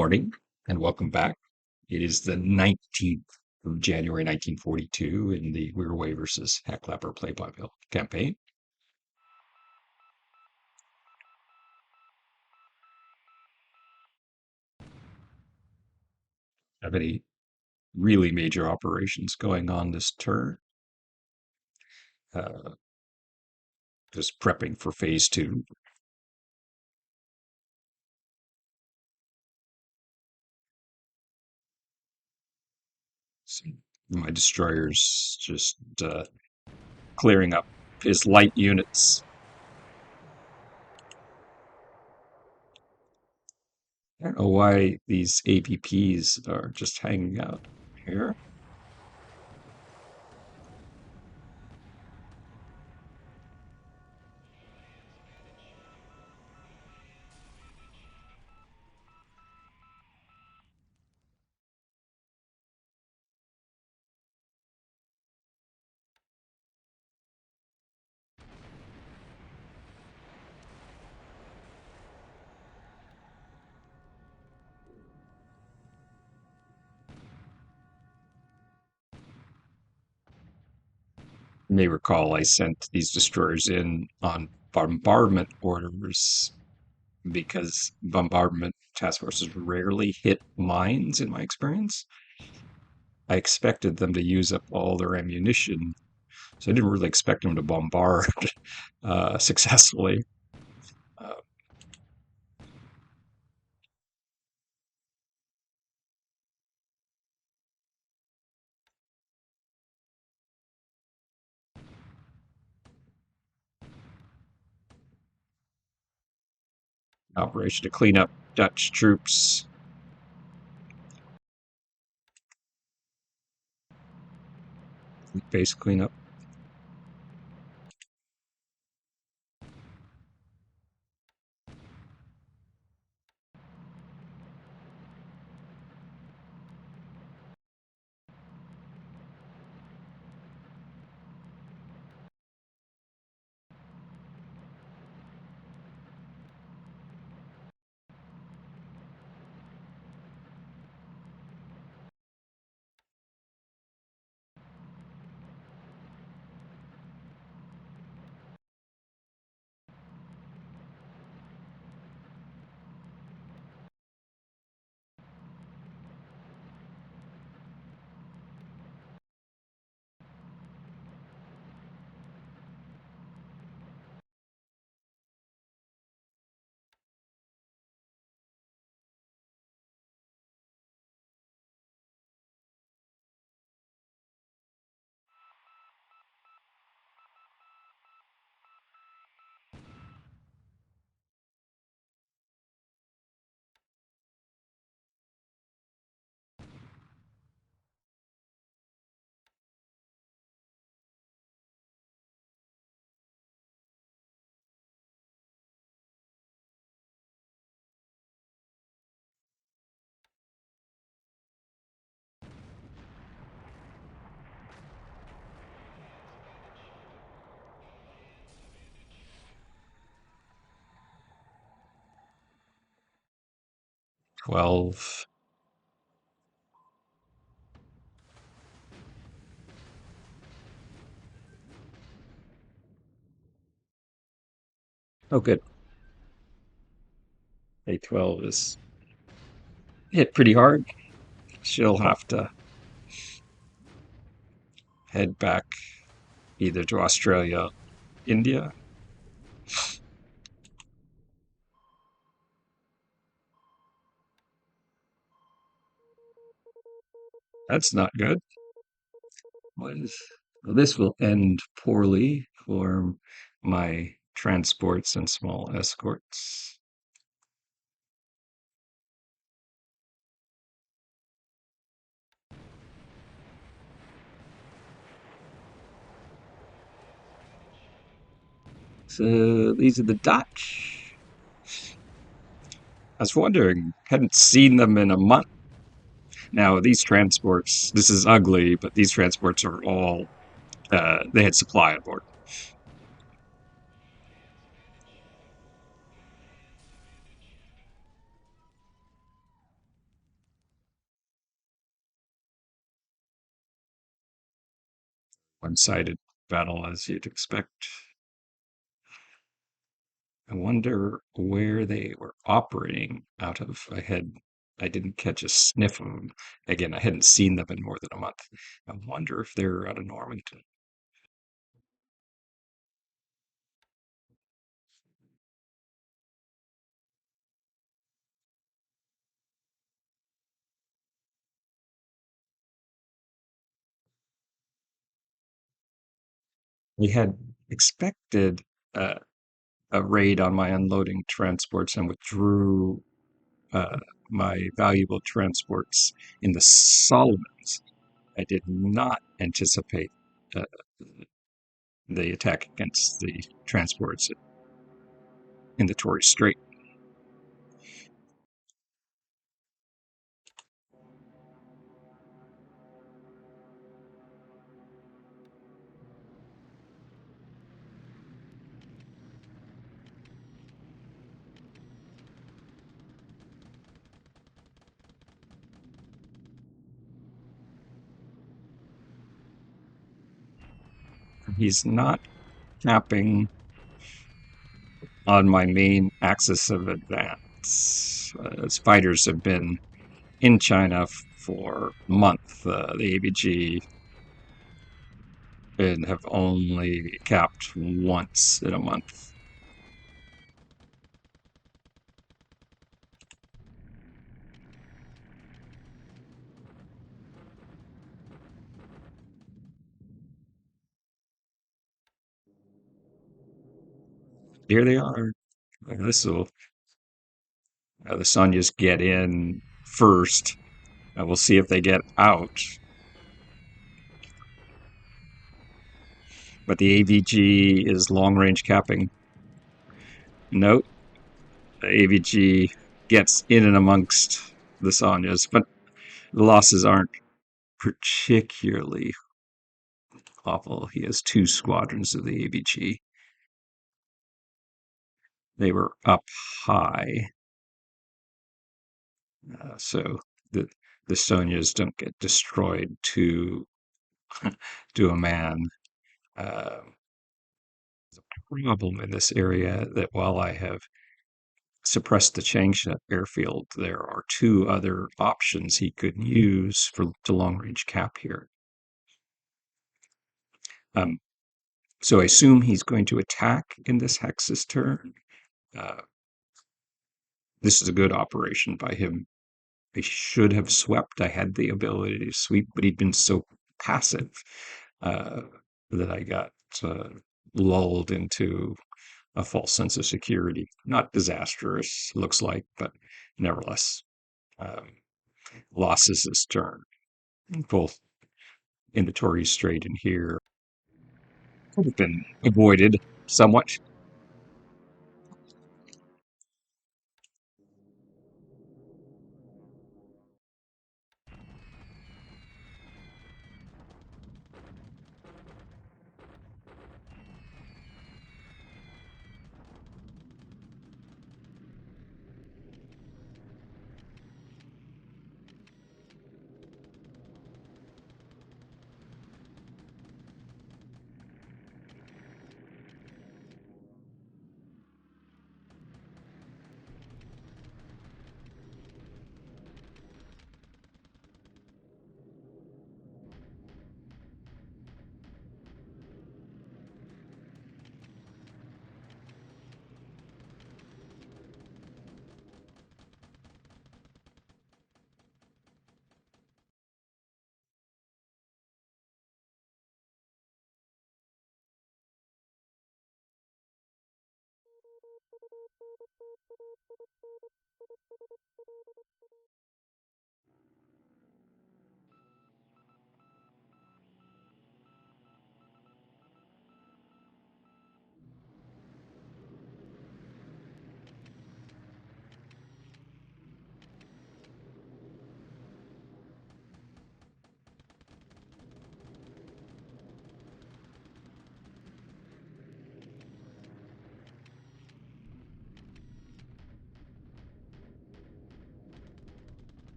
Morning and welcome back. It is the 19th of January 1942 in the Wirraway versus Heclapar play-by-mail campaign. Have any really major operations going on this turn? Uh, just prepping for phase two. So my destroyer's just clearing up his light units. I don't know why these APPs are just hanging out here. You may recall I sent these destroyers in on bombardment orders because bombardment task forces rarely hit mines in my experience. I expected them to use up all their ammunition, so I didn't really expect them to bombard successfully. Uh, Operation to clean up Dutch troops. Base cleanup. $12. Oh, good. A12 is hit pretty hard. She'll have to head back either to Australia, India. That's not good. Well, this will end poorly for my transports and small escorts. So these are the Dutch. I was wondering, hadn't seen them in a month. Now, these transports, this is ugly, but these transports are all, they had supply on board. one-sided battle as you'd expect. I wonder where they were operating out of. I didn't catch a sniff of them. Again, I hadn't seen them in more than a month. I wonder if they're out of Normanton. We had expected uh, a raid on my unloading transports and withdrew uh, my valuable transports in the Solomons. I did not anticipate uh, the attack against the transports in the Torres Strait. He's not capping on my main axis of advance. Spiders have been in China for a month. The ABG and have only capped once in a month. Here they are. This will the Sonyas get in first. We'll see if they get out. But the AVG is long range capping. Note the AVG gets in and amongst the Sonyas, but the losses aren't particularly awful. He has two squadrons of the AVG. They were up high, so the the Sonyas don't get destroyed to a man. Uh, Problem in this area that while I have suppressed the Changsha airfield, there are two other options he could use for to long range cap here. Um, so I assume he's going to attack in this Hex's turn. Uh, this is a good operation by him. I should have swept. I had the ability to sweep, but he'd been so passive uh, that I got lulled into a false sense of security. Not disastrous, looks like, but nevertheless, um, losses this turn, both in the Torres Strait and here, could have been avoided somewhat.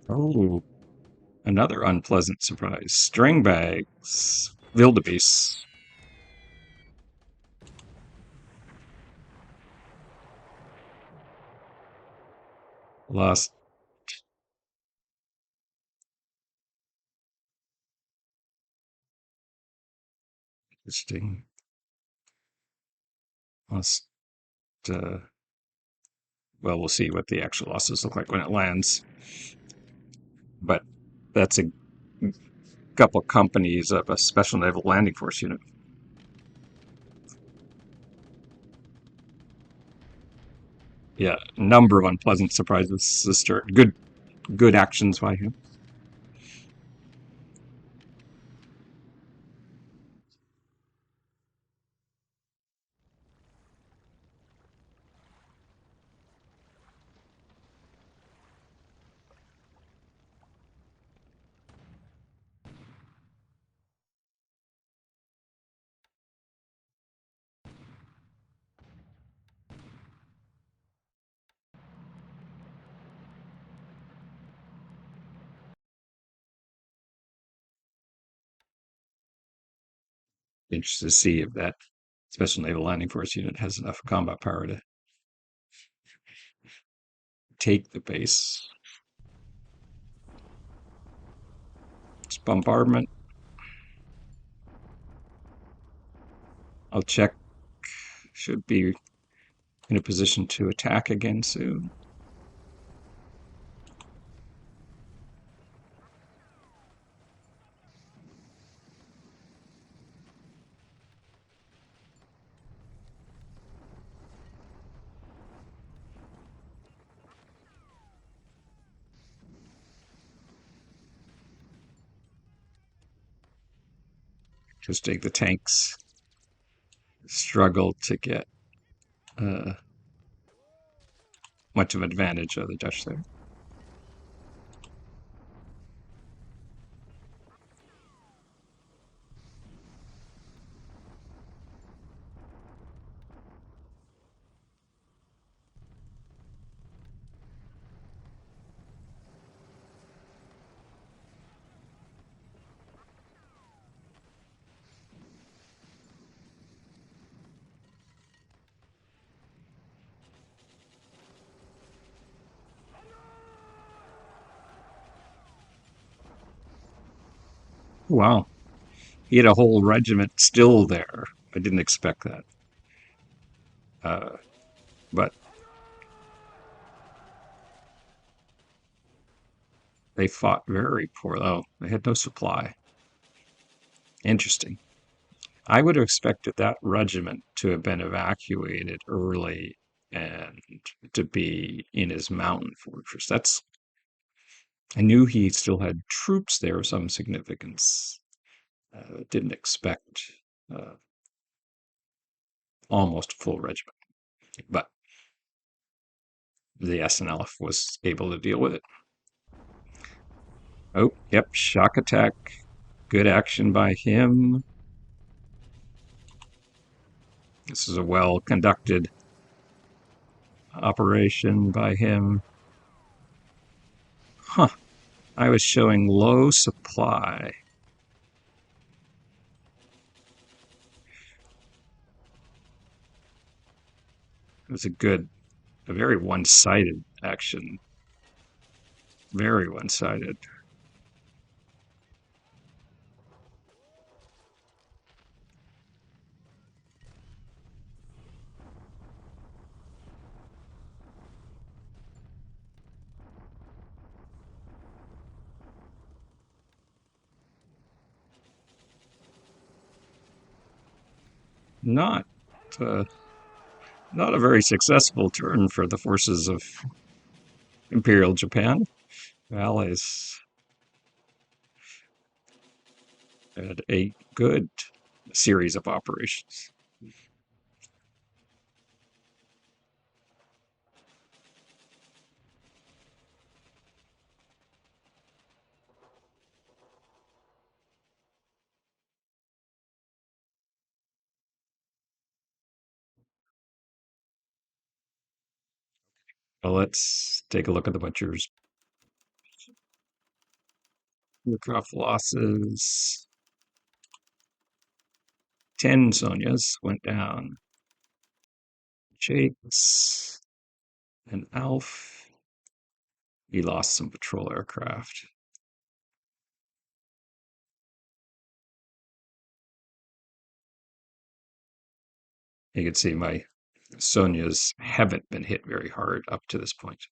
Oh, Another unpleasant surprise. String bags. Wildebeest. Lost. Interesting. Lost. Uh, well, we'll see what the actual losses look like when it lands. But that's a couple companies of a special naval landing force unit. Yeah, number of unpleasant surprises to start. Good actions by him. Interested to see if that special naval landing force unit has enough combat power to take the base. It's bombardment. I'll check. Should be in a position to attack again soon. Interesting. The tanks struggle to get uh, much of an advantage of the Dutch there. Wow. He had a whole regiment still there. I didn't expect that. Uh, but they fought very poorly. Oh, they had no supply. Interesting. I would have expected that regiment to have been evacuated early and to be in his mountain fortress. I knew he still had troops there of some significance. Didn't expect uh, almost a full regiment, but the SNLF was able to deal with it. Oh, yep, shock attack. Good action by him. This is a well conducted operation by him. Huh. I was showing low supply. It was a very one sided action. Very one sided. Not uh, not a very successful turn for the forces of Imperial Japan. Allies had a good series of operations. Well, let's take a look at the butchers. Aircraft losses. 10 Sonias went down. Jakes and Alf. He lost some patrol aircraft. You can see my Sonias haven't been hit very hard up to this point.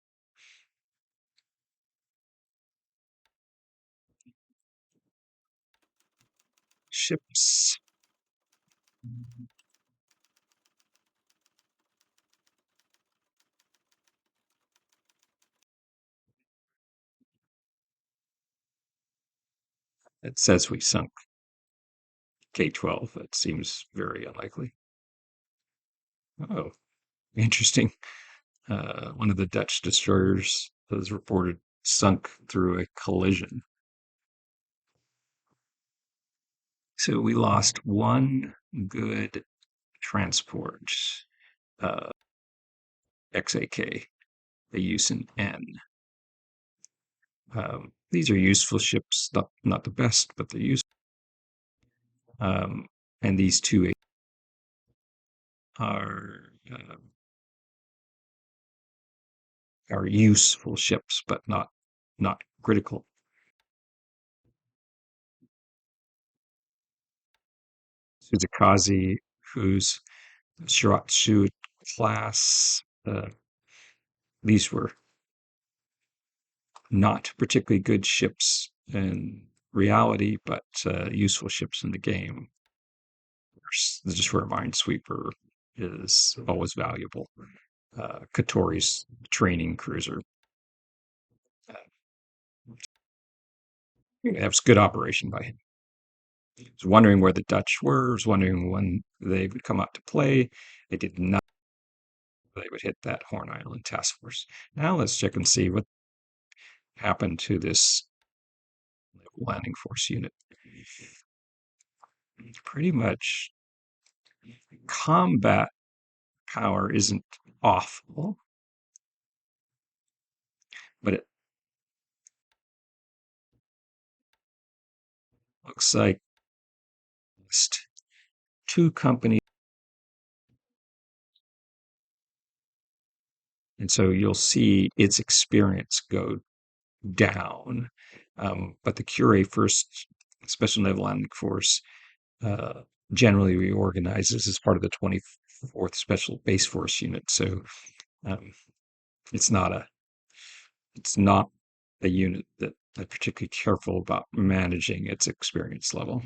Ships. It says we sunk K-12. That seems very unlikely. Oh, interesting. One of the Dutch destroyers was reported sunk through a collision. So we lost one good transport, uh, XAK, the use in N. These are useful ships, not the best, but they're useful. And these two are are useful ships, but not critical. Suzikaze, who's Shiratsu class. These were not particularly good ships in reality, but useful ships in the game. The Destroyer Minesweeper is always valuable. Katori's training cruiser. That was good operation by him. I was wondering where the Dutch were. I was wondering when they would come out to play. They did not. They would hit that Horn Island task force. Now let's check and see what happened to this landing force unit. Pretty much combat power isn't awful, but it looks like just two companies. And so you'll see its experience go down. But the Curie First Special Naval Landing Force uh, generally reorganizes as part of the 24th Special Base Force Unit. So um, it's not a it's not a unit that I'm particularly careful about managing its experience level.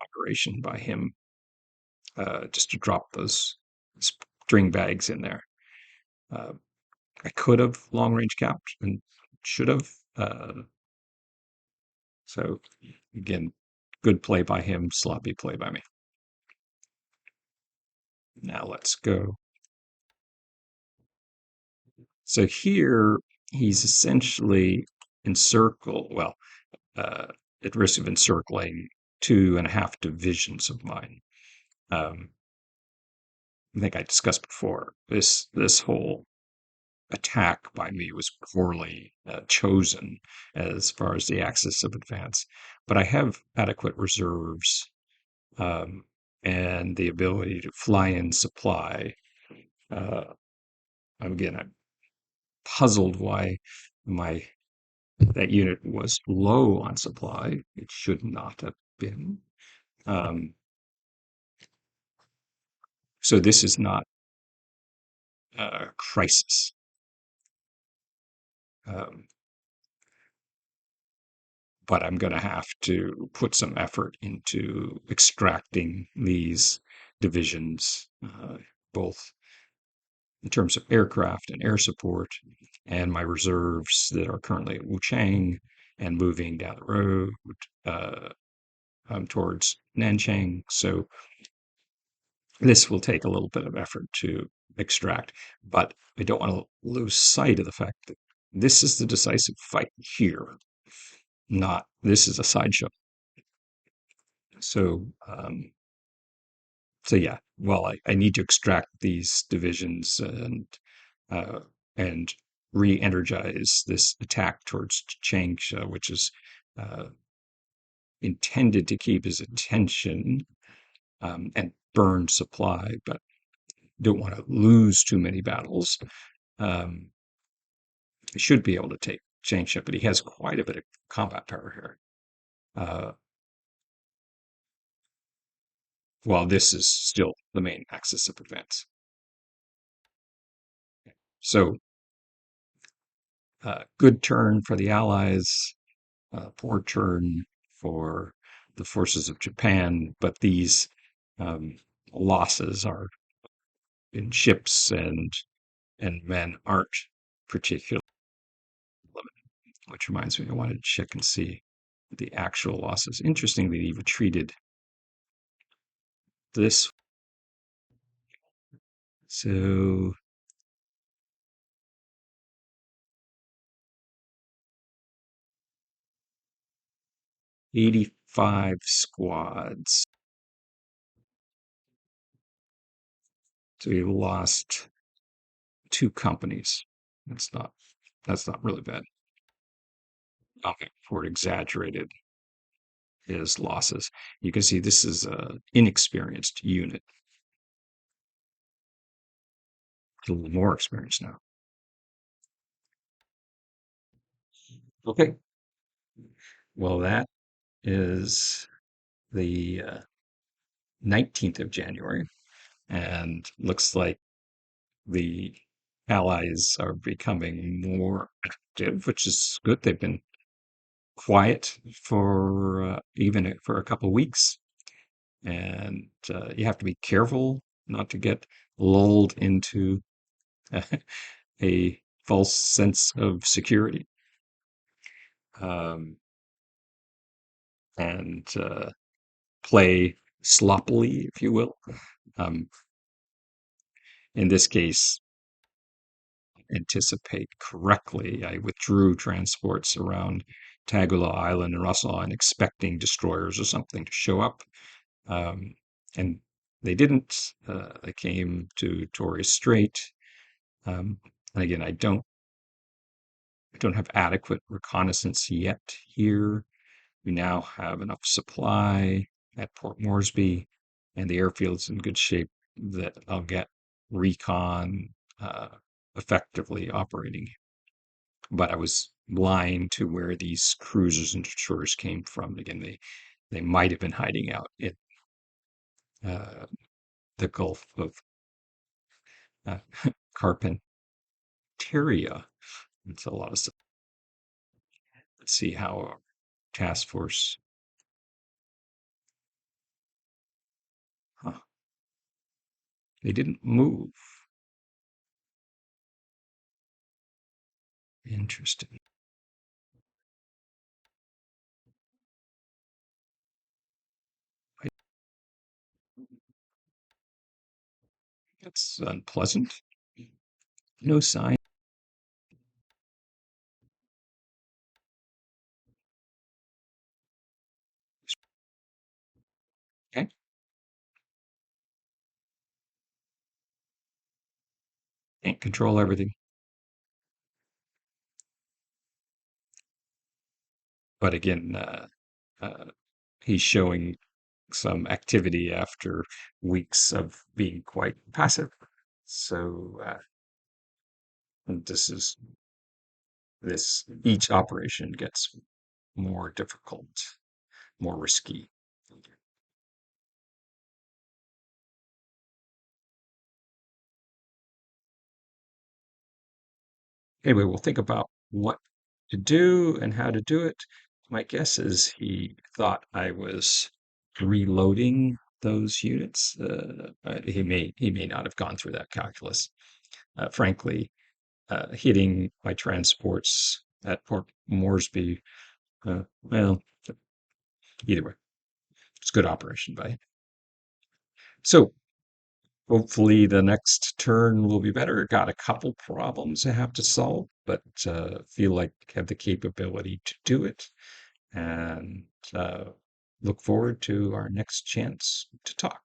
Operation by him just to drop those string bags in there. Uh, I could have long range capped and should have. So again, good play by him, sloppy play by me. Now let's go. So here he's essentially well, uh, at risk of encircling 2.5 divisions of mine. I think I discussed before this whole attack by me was poorly chosen as far as the axis of advance, but I have adequate reserves um, and the ability to fly in supply. Uh, Again, I'm puzzled why my that unit was low on supply. It should not have been. Um, so this is not a crisis. Um, but I'm going to have to put some effort into extracting these divisions, both in terms of aircraft and air support, and my reserves that are currently at Wuchang and moving down the road uh, towards Nanchang. So this will take a little bit of effort to extract, but I don't want to lose sight of the fact that this is the decisive fight here, not this is a sideshow. So, so yeah, well, I need to extract these divisions uh, and re-energize this attack towards Changsha, which is uh, intended to keep his attention and burn supply, but don't want to lose too many battles. Um, he should be able to take Changsha, but he has quite a bit of combat power here. While this is still the main axis of events. So, good turn for the Allies, poor turn for the forces of Japan, but these um, losses are in ships and men aren't particularly limited. Which reminds me, I wanted to check and see the actual losses. Interestingly, he retreated this. So 85 squads. So he lost two companies. That's not that's not really bad. Okay, Ford exaggerated his losses. You can see this is an inexperienced unit, a little more experienced now. Okay, well that is the 19th of January, and looks like the Allies are becoming more active, which is good. They've been quiet for even for a couple of weeks, and you have to be careful not to get lulled into a false sense of security, um, and play sloppily, if you will. Um, in this case, anticipate correctly. I withdrew transports around Tagula Island and Russell Island, expecting destroyers or something to show up. Um, and they didn't. They came to Torres Strait. Um, and again, I don't have adequate reconnaissance yet here. We now have enough supply at Port Moresby, and the airfield's in good shape that I'll get recon effectively operating. But I was blind to where these cruisers and destroyers came from. Again, they might have been hiding out in uh, the Gulf of uh, Carpentaria. It's a lot of stuff. Let's see how our task force. Huh, they didn't move. Interesting. That's unpleasant. No sign. Okay. Can't control everything. But again, uh, he's showing some activity after weeks of being quite passive. So this is this each operation gets more difficult, more risky. Anyway, we'll think about what to do and how to do it. My guess is he thought I was reloading those units. He may not have gone through that calculus. Frankly, hitting my transports at Port Moresby, well, either way, it's a good operation by him. So hopefully the next turn will be better. Got a couple problems I have to solve, but feel like I have the capability to do it, and uh, look forward to our next chance to talk.